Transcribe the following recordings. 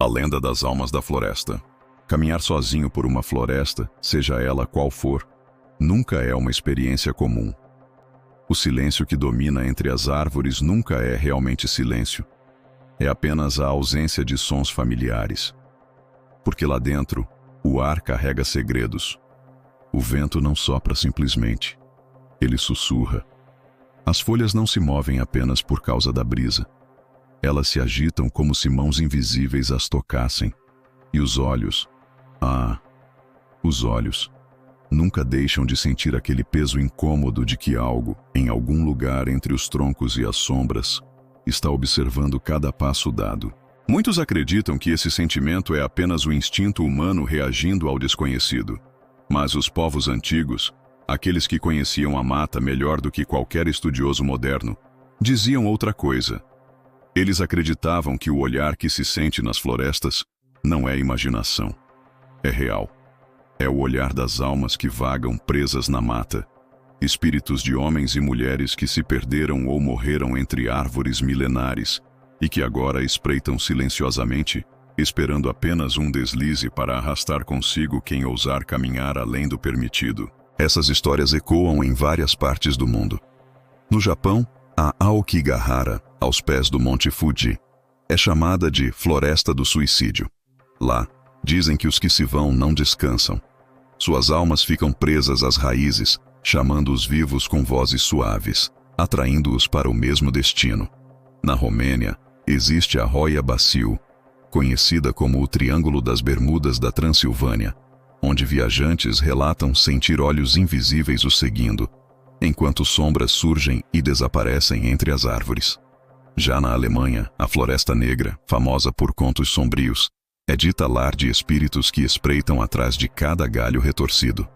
A lenda das almas da floresta. Caminhar sozinho por uma floresta, seja ela qual for, nunca é uma experiência comum. O silêncio que domina entre as árvores nunca é realmente silêncio. É apenas a ausência de sons familiares. Porque lá dentro, o ar carrega segredos. O vento não sopra simplesmente. Ele sussurra. As folhas não se movem apenas por causa da brisa. Elas se agitam como se mãos invisíveis as tocassem. E os olhos, os olhos, nunca deixam de sentir aquele peso incômodo de que algo, em algum lugar entre os troncos e as sombras, está observando cada passo dado. Muitos acreditam que esse sentimento é apenas o instinto humano reagindo ao desconhecido. Mas os povos antigos, aqueles que conheciam a mata melhor do que qualquer estudioso moderno, diziam outra coisa. Eles acreditavam que o olhar que se sente nas florestas não é imaginação, é real. É o olhar das almas que vagam presas na mata, espíritos de homens e mulheres que se perderam ou morreram entre árvores milenares e que agora espreitam silenciosamente, esperando apenas um deslize para arrastar consigo quem ousar caminhar além do permitido. Essas histórias ecoam em várias partes do mundo. No Japão, a Aokigahara, aos pés do Monte Fuji, é chamada de Floresta do Suicídio. Lá, dizem que os que se vão não descansam. Suas almas ficam presas às raízes, chamando os vivos com vozes suaves, atraindo-os para o mesmo destino. Na Romênia, existe a Roia Bacil, conhecida como o Triângulo das Bermudas da Transilvânia, onde viajantes relatam sentir olhos invisíveis os seguindo, enquanto sombras surgem e desaparecem entre as árvores. Já na Alemanha, a Floresta Negra, famosa por contos sombrios, é dita lar de espíritos que espreitam atrás de cada galho retorcido.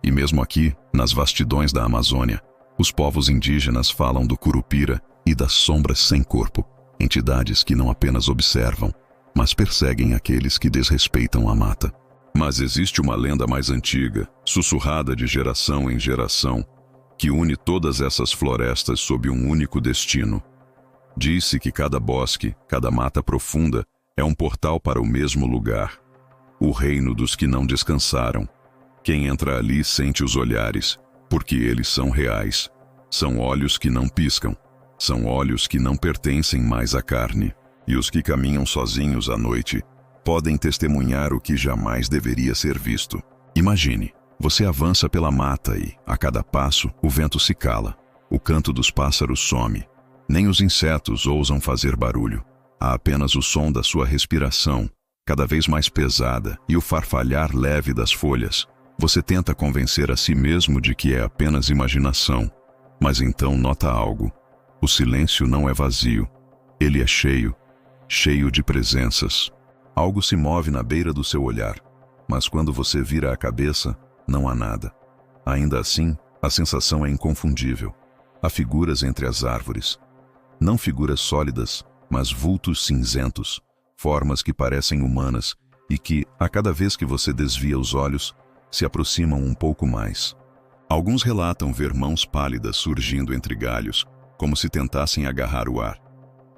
E mesmo aqui, nas vastidões da Amazônia, os povos indígenas falam do Curupira e das sombras sem corpo, entidades que não apenas observam, mas perseguem aqueles que desrespeitam a mata. Mas existe uma lenda mais antiga, sussurrada de geração em geração, que une todas essas florestas sob um único destino. Diz-se que cada bosque, cada mata profunda, é um portal para o mesmo lugar, o reino dos que não descansaram. Quem entra ali sente os olhares, porque eles são reais. São olhos que não piscam, são olhos que não pertencem mais à carne. E os que caminham sozinhos à noite podem testemunhar o que jamais deveria ser visto. Imagine, você avança pela mata e, a cada passo, o vento se cala, o canto dos pássaros some, nem os insetos ousam fazer barulho. Há apenas o som da sua respiração, cada vez mais pesada, e o farfalhar leve das folhas. Você tenta convencer a si mesmo de que é apenas imaginação, mas então nota algo. O silêncio não é vazio, ele é cheio de presenças. Algo se move na beira do seu olhar, mas quando você vira a cabeça, não há nada. Ainda assim, a sensação é inconfundível. Há figuras entre as árvores. Não figuras sólidas, mas vultos cinzentos, formas que parecem humanas e que, a cada vez que você desvia os olhos, se aproximam um pouco mais. Alguns relatam ver mãos pálidas surgindo entre galhos, como se tentassem agarrar o ar.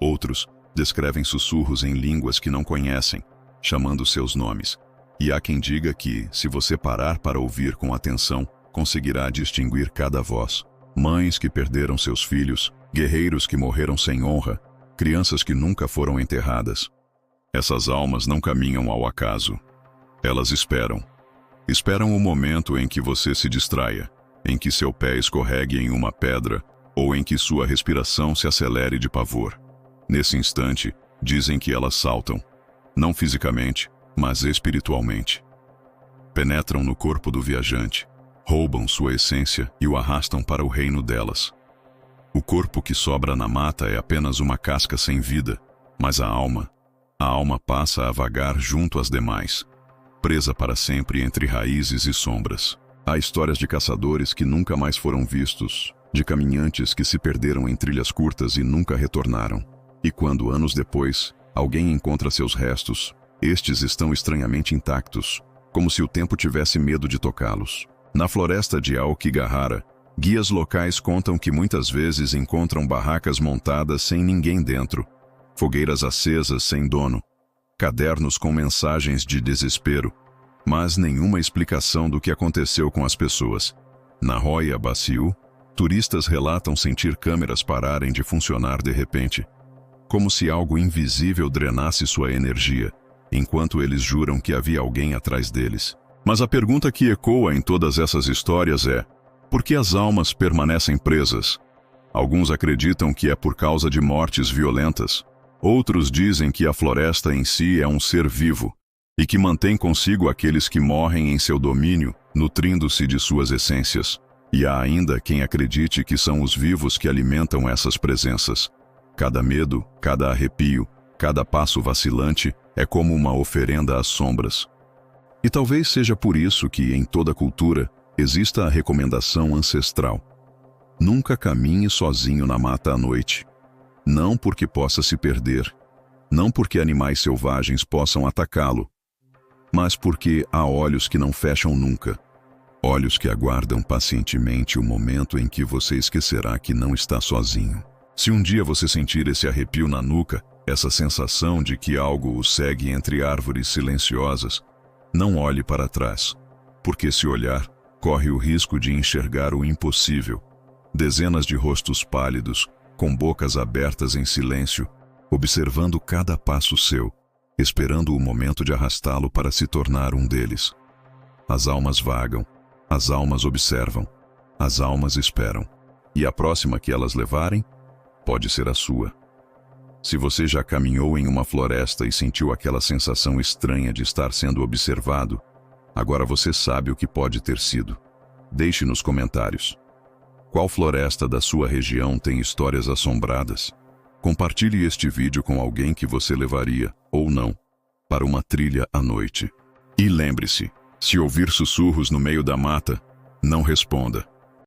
Outros descrevem sussurros em línguas que não conhecem, chamando seus nomes. E há quem diga que, se você parar para ouvir com atenção, conseguirá distinguir cada voz. Mães que perderam seus filhos, guerreiros que morreram sem honra, crianças que nunca foram enterradas. Essas almas não caminham ao acaso. Elas esperam. Esperam o momento em que você se distraia, em que seu pé escorregue em uma pedra ou em que sua respiração se acelere de pavor. Nesse instante, dizem que elas saltam, não fisicamente, mas espiritualmente. Penetram no corpo do viajante, roubam sua essência e o arrastam para o reino delas. O corpo que sobra na mata é apenas uma casca sem vida, mas a alma passa a vagar junto às demais, presa para sempre entre raízes e sombras. Há histórias de caçadores que nunca mais foram vistos, de caminhantes que se perderam em trilhas curtas e nunca retornaram. E quando, anos depois, alguém encontra seus restos, estes estão estranhamente intactos, como se o tempo tivesse medo de tocá-los. Na floresta de Aokigahara, guias locais contam que muitas vezes encontram barracas montadas sem ninguém dentro, fogueiras acesas sem dono, cadernos com mensagens de desespero, mas nenhuma explicação do que aconteceu com as pessoas. Na Roya Baciu, turistas relatam sentir câmeras pararem de funcionar de repente, como se algo invisível drenasse sua energia, enquanto eles juram que havia alguém atrás deles. Mas a pergunta que ecoa em todas essas histórias é: por que as almas permanecem presas? Alguns acreditam que é por causa de mortes violentas. Outros dizem que a floresta em si é um ser vivo e que mantém consigo aqueles que morrem em seu domínio, nutrindo-se de suas essências. E há ainda quem acredite que são os vivos que alimentam essas presenças. Cada medo, cada arrepio, cada passo vacilante é como uma oferenda às sombras. E talvez seja por isso que, em toda cultura, exista a recomendação ancestral: nunca caminhe sozinho na mata à noite. Não porque possa se perder, não porque animais selvagens possam atacá-lo, mas porque há olhos que não fecham nunca. Olhos que aguardam pacientemente o momento em que você esquecerá que não está sozinho. Se um dia você sentir esse arrepio na nuca, essa sensação de que algo o segue entre árvores silenciosas, não olhe para trás, porque se olhar, corre o risco de enxergar o impossível. Dezenas de rostos pálidos, com bocas abertas em silêncio, observando cada passo seu, esperando o momento de arrastá-lo para se tornar um deles. As almas vagam, as almas observam, as almas esperam, e a próxima que elas levarem pode ser a sua. Se você já caminhou em uma floresta e sentiu aquela sensação estranha de estar sendo observado, agora você sabe o que pode ter sido. Deixe nos comentários. Qual floresta da sua região tem histórias assombradas? Compartilhe este vídeo com alguém que você levaria, ou não, para uma trilha à noite. E lembre-se, se ouvir sussurros no meio da mata, não responda.